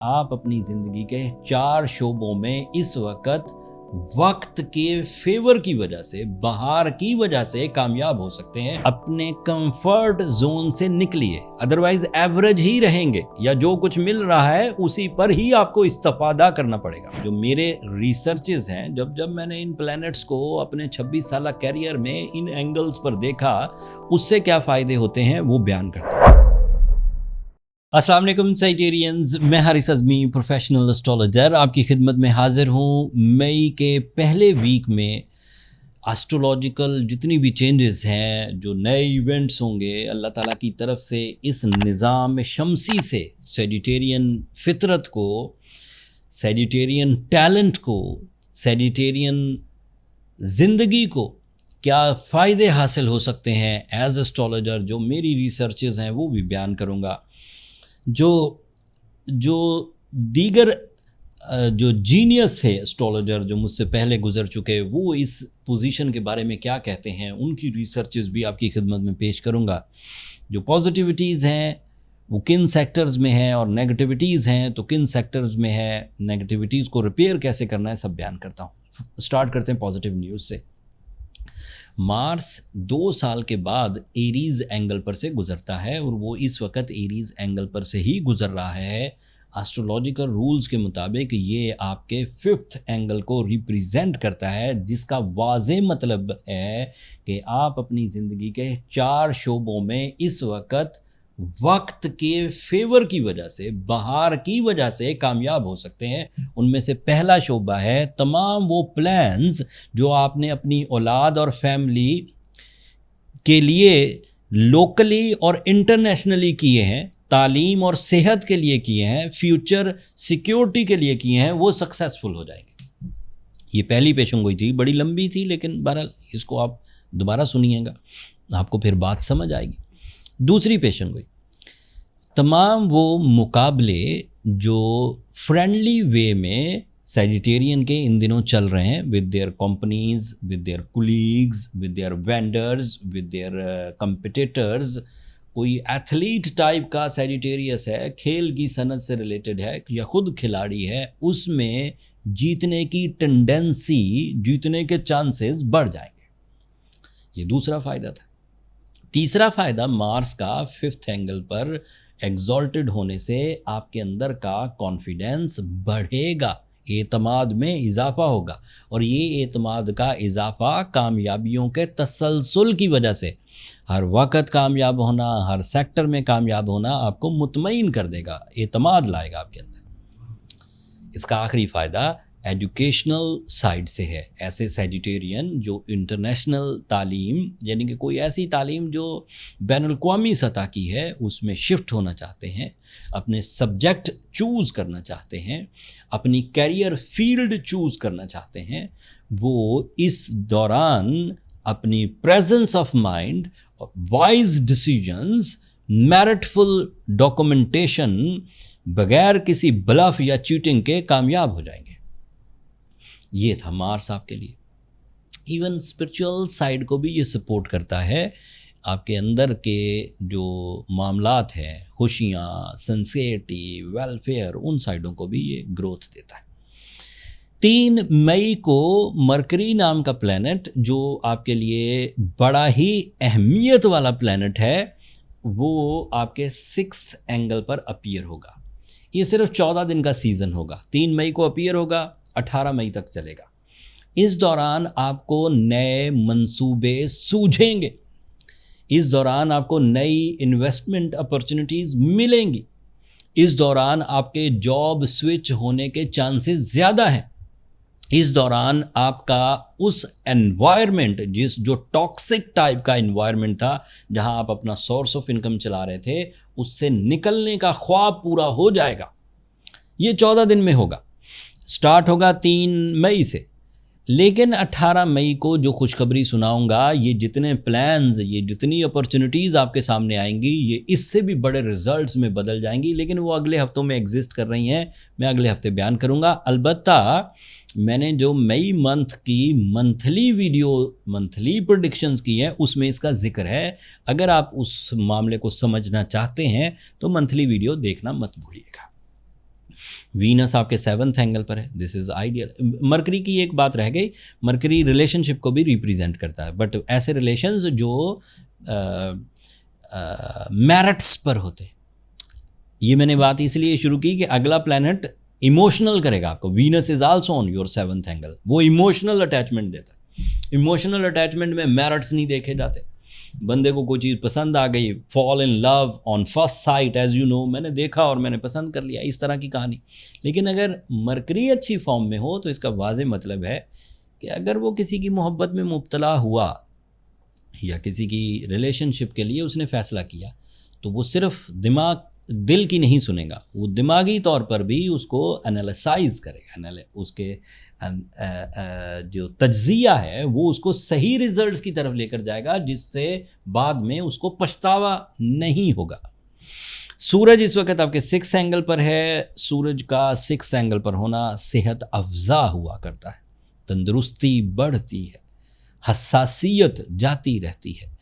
आप अपनी जिंदगी के 4 शोबों में इस वक्त के फेवर की वजह से, बहार की वजह से कामयाब हो सकते हैं। अपने कंफर्ट जोन से निकलिए, अदरवाइज एवरेज ही रहेंगे या जो कुछ मिल रहा है उसी पर ही आपको इस्तेफादा करना पड़ेगा। जो मेरे रिसर्चेस हैं, जब जब मैंने इन प्लैनेट्स को अपने 26 साल कैरियर में इन एंगल्स पर देखा, उससे क्या फायदे होते हैं वो बयान करता हूं। अस्सलाम वालेकुम साइटेरियंस, मैं हारिस अज़मी प्रोफेशनल एस्ट्रोलॉजर आपकी खिदमत में हाजिर हूँ। मई के पहले वीक में एस्ट्रोलॉजिकल जितनी भी चेंजेस हैं, जो नए इवेंट्स होंगे अल्लाह ताला की तरफ से, इस निज़ाम शमसी से सैजिटेरियन फितरत को, सैजिटेरियन टैलेंट को, सैजिटेरियन ज़िंदगी को क्या फ़ायदे हासिल हो सकते हैं एज एस्ट्रोलॉजर, जो मेरी रिसर्चेस हैं वो भी बयान करूँगा। जो दीगर जो जीनियस थे एस्ट्रोलॉजर जो मुझसे पहले गुजर चुके, वो इस पोजीशन के बारे में क्या कहते हैं, उनकी रिसर्चेस भी आपकी खिदमत में पेश करूंगा। जो पॉजिटिविटीज़ हैं वो किन सेक्टर्स में हैं और नेगेटिविटीज़ हैं तो किन सेक्टर्स में है, नेगेटिविटीज़ को रिपेयर कैसे करना है, सब बयान करता हूँ। स्टार्ट करते हैं पॉजिटिव न्यूज़ से। मार्स 2 साल के बाद एरीज एंगल पर से गुजरता है और वो इस वक्त एरीज एंगल पर से ही गुजर रहा है। एस्ट्रोलॉजिकल रूल्स के मुताबिक ये आपके 5th एंगल को रिप्रेजेंट करता है, जिसका वाज़े मतलब है कि आप अपनी ज़िंदगी के 4 शोबों में इस वक्त के फेवर की वजह से, बहार की वजह से कामयाब हो सकते हैं। उनमें से पहला शोबा है तमाम वो प्लान्स जो आपने अपनी औलाद और फैमिली के लिए लोकली और इंटरनेशनली किए हैं, तालीम और सेहत के लिए किए हैं, फ्यूचर सिक्योरिटी के लिए किए हैं, वो सक्सेसफुल हो जाएंगे। ये पहली पेशेंगोई थी, बड़ी लंबी थी, लेकिन बहरहाल इसको आप दोबारा सुनिएगा, आपको फिर बात समझ आएगी। दूसरी पेशेंगोई, तमाम वो मुकाबले जो फ्रेंडली वे में सैजिटेरियन के इन दिनों चल रहे हैं, with their companies, with their colleagues, with their vendors, with their competitors. कोई एथलीट टाइप का सैजिटेरियस है, खेल की सनत से रिलेटेड है या खुद खिलाड़ी है, उसमें जीतने की टेंडेंसी, जीतने के चांसेस बढ़ जाएंगे। ये दूसरा फ़ायदा था। तीसरा फ़ायदा, मार्स का 5th एंगल पर एग्जॉल्टेड होने से आपके अंदर का कॉन्फिडेंस बढ़ेगा, एतमाद में इजाफा होगा, और ये एतमाद का इजाफा कामयाबियों के तसलसल की वजह से, हर वक्त कामयाब होना, हर सेक्टर में कामयाब होना आपको मुतमईन कर देगा, एतमाद लाएगा आपके अंदर। इसका आखिरी फ़ायदा एजुकेशनल साइड से है। ऐसे सैजिटेरियन जो इंटरनेशनल तालीम, यानी कि कोई ऐसी तालीम जो बैनुल-अक़वामी सतह की है, उसमें शिफ्ट होना चाहते हैं, अपने सब्जेक्ट चूज़ करना चाहते हैं, अपनी कैरियर फील्ड चूज़ करना चाहते हैं, वो इस दौरान अपनी presence of mind, wise decisions, meritful documentation, बगैर किसी ब्लफ या चीटिंग के कामयाब हो जाएंगे। ये था मार्स आपके लिए। इवन स्पिरिचुअल साइड को भी ये सपोर्ट करता है। आपके अंदर के जो मामलात हैं, खुशियाँ, सिंसियरिटी, वेलफेयर, उन साइडों को भी ये ग्रोथ देता है। 3 मई को मरकरी नाम का प्लैनेट, जो आपके लिए बड़ा ही अहमियत वाला प्लैनेट है, वो आपके 6th एंगल पर अपीयर होगा। ये सिर्फ 14 दिन का सीज़न होगा। 3 मई को अपीयर होगा, 18 मई तक चलेगा। इस दौरान आपको नए मंसूबे सूझेंगे, इस दौरान आपको नई इन्वेस्टमेंट अपॉर्चुनिटीज़ मिलेंगी, इस दौरान आपके जॉब स्विच होने के चांसेस ज़्यादा हैं, इस दौरान आपका उस एनवायरनमेंट, जो टॉक्सिक टाइप का एनवायरनमेंट था, जहां आप अपना सोर्स ऑफ इनकम चला रहे थे, उससे निकलने का ख्वाब पूरा हो जाएगा। ये 14 दिन में होगा, स्टार्ट होगा 3 मई से। लेकिन 18 मई को जो खुशखबरी सुनाऊंगा, ये जितने प्लान्स, ये जितनी अपॉर्चुनिटीज़ आपके सामने आएंगी, ये इससे भी बड़े रिजल्ट्स में बदल जाएंगी, लेकिन वो अगले हफ्तों में एग्जिस्ट कर रही हैं। मैं अगले हफ्ते बयान करूंगा। अलबत्ता मैंने जो मई मंथ की मंथली प्रेडिक्शंस की हैं, उसमें इसका जिक्र है। अगर आप उस मामले को समझना चाहते हैं तो मंथली वीडियो देखना मत भूलिएगा। वीनस आपके 7th एंगल पर है, दिस इज़ आइडियल। मरकरी की एक बात रह गई, मरकरी रिलेशनशिप को भी रिप्रेजेंट करता है, बट ऐसे रिलेशंस जो मेरिट्स पर होते हैं। ये मैंने बात इसलिए शुरू की कि अगला प्लैनेट इमोशनल करेगा आपको। Venus is also on your 7th angle, वो इमोशनल अटैचमेंट देता है। इमोशनल अटैचमेंट में मेरिट्स नहीं देखे जाते। बंदे को कोई चीज़ पसंद आ गई, fall in love on first sight, as you know, मैंने देखा और मैंने पसंद कर लिया, इस तरह की कहानी। लेकिन अगर मरकरी अच्छी फॉर्म में हो तो इसका वाज़ेह मतलब है कि अगर वो किसी की मोहब्बत में मुब्तला हुआ या किसी की रिलेशनशिप के लिए उसने फ़ैसला किया, तो वो सिर्फ दिल की नहीं सुनेगा, वो दिमागी तौर पर भी उसको एनालिसाइज करेगा। उसके जो तज्जिया है वो उसको सही रिजल्ट्स की तरफ लेकर जाएगा, जिससे बाद में उसको पछतावा नहीं होगा। सूरज इस वक्त आपके 6th एंगल पर है। सूरज का 6th एंगल पर होना सेहत अफजा हुआ करता है, तंदुरुस्ती बढ़ती है, हसासियत जाती रहती है,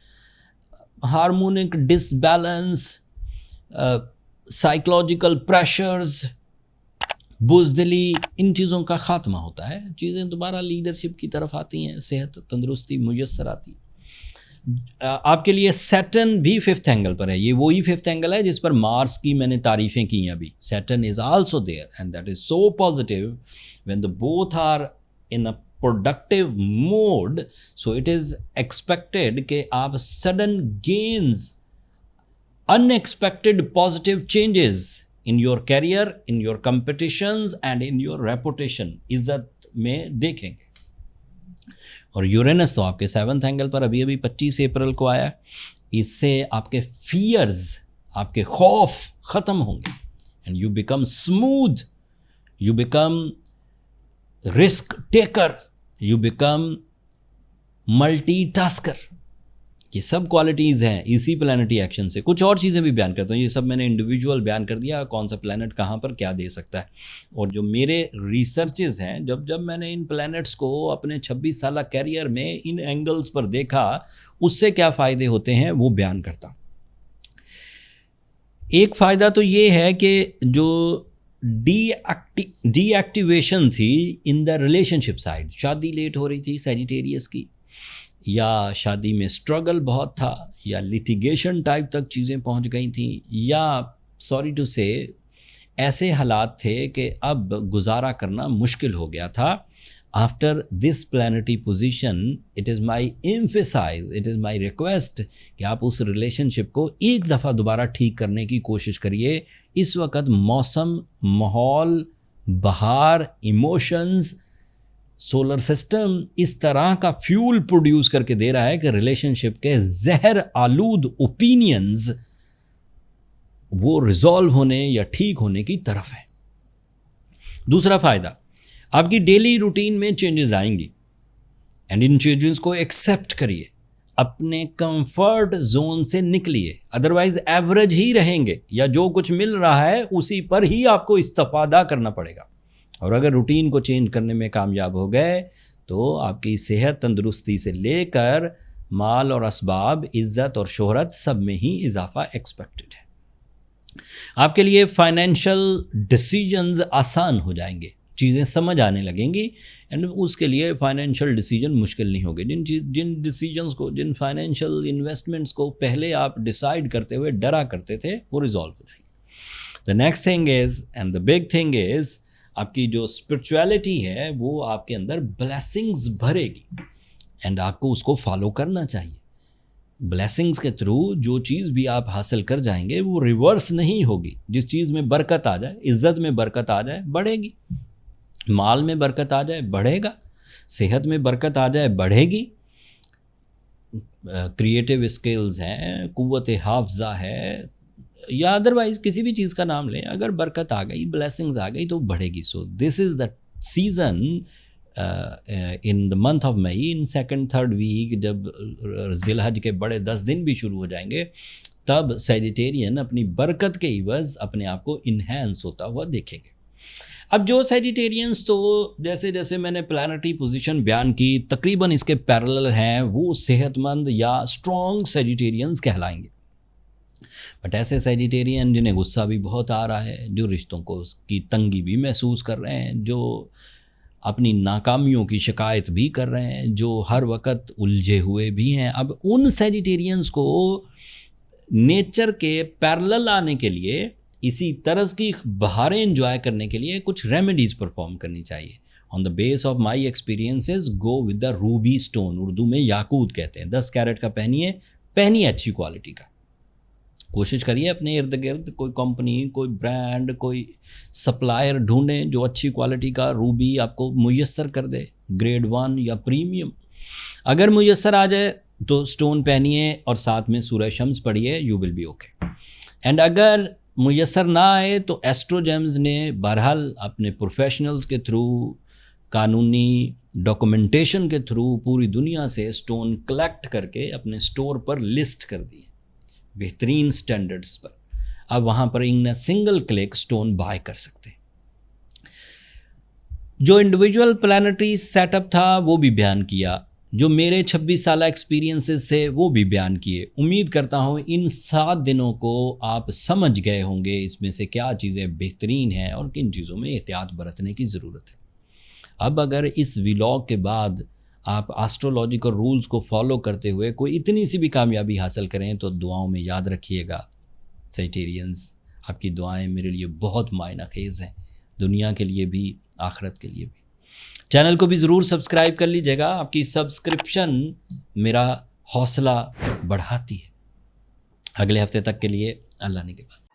हार्मोनिक डिसबैलेंस, साइकोलॉजिकल प्रेशर्स, बुज़दिली, इन चीज़ों का ख़ात्मा होता है। चीज़ें दोबारा लीडरशिप की तरफ आती हैं, सेहत तंदुरुस्ती मुयस्सर आती है। आपके लिए सैटर्न भी 5th एंगल पर है। ये वही 5th एंगल है जिस पर मार्स की मैंने तारीफ़ें की हैं अभी। Saturn is also there and that is so positive when the both are in a productive mode, so it is expected कि आप sudden gains, unexpected positive changes in your career, in your competitions and in your reputation, इज्जत में देखेंगे। और Uranus तो आपके 7th angle पर अभी 25 अप्रैल को आया। इससे आपके फियर्स, आपके खौफ ख़त्म होंगे and you become smooth, you become risk taker, you become multitasker. ये सब क्वालिटीज़ हैं इसी प्लानिटी एक्शन से। कुछ और चीज़ें भी बयान करता हूँ, ये सब मैंने इंडिविजुअल बयान कर दिया, कौन सा प्लैनेट कहाँ पर क्या दे सकता है। और जो मेरे रिसर्चेस हैं, जब मैंने इन प्लैनेट्स को अपने 26 साल कैरियर में इन एंगल्स पर देखा, उससे क्या फ़ायदे होते हैं वो बयान करता। एक फ़ायदा तो ये है कि जो डीएक्टिवेशन थी इन द रिलेशनशिप साइड, शादी लेट हो रही थी सैजिटेरियस की, या शादी में स्ट्रगल बहुत था, या लिटिगेशन टाइप तक चीज़ें पहुंच गई थी, या सॉरी टू से ऐसे हालात थे कि अब गुजारा करना मुश्किल हो गया था। After this planetary position, it is my emphasise, it is my request कि आप उस रिलेशनशिप को एक दफ़ा दोबारा ठीक करने की कोशिश करिए। इस वक्त मौसम, माहौल, बहार, इमोशंस, सोलर सिस्टम इस तरह का फ्यूल प्रोड्यूस करके दे रहा है कि रिलेशनशिप के जहर आलूद ओपिनियंस वो रिजॉल्व होने या ठीक होने की तरफ है। दूसरा फ़ायदा, आपकी डेली रूटीन में चेंजेस आएंगी एंड इन चेंजेस को एक्सेप्ट करिए, अपने कंफर्ट जोन से निकलिए, अदरवाइज एवरेज ही रहेंगे या जो कुछ मिल रहा है उसी पर ही आपको इस्तेफादा करना पड़ेगा। और अगर रूटीन को चेंज करने में कामयाब हो गए तो आपकी सेहत तंदुरुस्ती से लेकर माल और असबाब, इज़्ज़त और शोहरत सब में ही इजाफा एक्सपेक्टेड है। आपके लिए फाइनेंशियल डिसीजंस आसान हो जाएंगे, चीज़ें समझ आने लगेंगी एंड उसके लिए फाइनेंशियल डिसीजन मुश्किल नहीं होंगे। जिन डिसीजंस को, जिन फाइनेंशियल इन्वेस्टमेंट्स को पहले आप डिसाइड करते हुए डरा करते थे, वो रिजॉल्व हो जाएंगे। The next thing is and the big thing is, आपकी जो स्पिरिचुअलिटी है वो आपके अंदर ब्लेसिंग्स भरेगी एंड आपको उसको फॉलो करना चाहिए। ब्लेसिंग्स के थ्रू जो चीज़ भी आप हासिल कर जाएंगे वो रिवर्स नहीं होगी। जिस चीज़ में बरकत आ जाए, इज़्ज़त में बरकत आ जाए, बढ़ेगी, माल में बरकत आ जाए, बढ़ेगा, सेहत में बरकत आ जाए, बढ़ेगी, क्रिएटिव स्किल्स हैं, कुव्वत हाफ़ज़ा है, या अदरवाइज किसी भी चीज़ का नाम लें, अगर बरकत आ गई, ब्लेसिंग्स आ गई तो बढ़ेगी। So this is the season in the month of May, in 2nd 3rd week, जब ज़िलहज के बड़े 10 दिन भी शुरू हो जाएंगे, तब सैजिटेरियन अपनी बरकत के इवज़ अपने आप को इन्हेंस होता हुआ देखेंगे। अब जो सैजिटेरियंस तो जैसे जैसे मैंने प्लैनेटरी पोजीशन बयान की तकरीबन इसके पैरेलल हैं, वो सेहतमंद या स्ट्रॉन्ग सैजिटेरियंस कहलाएंगे। बट ऐसे सेजिटेरियन जिन्हें गुस्सा भी बहुत आ रहा है, जो रिश्तों को की तंगी भी महसूस कर रहे हैं, जो अपनी नाकामियों की शिकायत भी कर रहे हैं, जो हर वक्त उलझे हुए भी हैं, अब उन सेजिटेरियंस को नेचर के पैरेलल आने के लिए, इसी तरह की बहारें एंजॉय करने के लिए कुछ रेमेडीज़ परफॉर्म करनी चाहिए। On the base of my experiences go with the Ruby stone, Urdu में याकूत कहते हैं, 10 कैरेट का पहनिए अच्छी क्वालिटी का। कोशिश करिए अपने इर्द गिर्द कोई कंपनी, कोई ब्रांड, कोई सप्लायर ढूंढें जो अच्छी क्वालिटी का रूबी आपको मुयस्सर कर दे, ग्रेड 1 या प्रीमियम। अगर मुयस्सर आ जाए तो स्टोन पहनिए और साथ में सूरह शम्स पढ़िए, you will be okay. And अगर मुयस्सर ना आए तो एस्ट्रोजेम्स ने बहरहाल अपने प्रोफेशनल्स के थ्रू, कानूनी डॉक्यूमेंटेशन के थ्रू पूरी दुनिया से स्टोन कलेक्ट करके अपने स्टोर पर लिस्ट कर दिए बेहतरीन स्टैंडर्ड्स पर। अब वहाँ पर in single click stone buy कर सकते हैं। जो इंडिविजुअल प्लानिटरी सेटअप था वो भी बयान किया, जो मेरे 26 साल एक्सपीरियंसेस थे वो भी बयान किए। उम्मीद करता हूँ इन 7 दिनों को आप समझ गए होंगे इसमें से क्या चीज़ें बेहतरीन हैं और किन चीज़ों में एहतियात बरतने की ज़रूरत है। अब अगर इस व्लॉग के बाद आप एस्ट्रोलॉजिकल रूल्स को फॉलो करते हुए कोई इतनी सी भी कामयाबी हासिल करें तो दुआओं में याद रखिएगा सेजिटेरियंस, आपकी दुआएं मेरे लिए बहुत मायना खेज़ हैं, दुनिया के लिए भी, आखिरत के लिए भी। चैनल को भी ज़रूर सब्सक्राइब कर लीजिएगा, आपकी सब्सक्रिप्शन मेरा हौसला बढ़ाती है। अगले हफ्ते तक के लिए अल्लाह ने के बाद।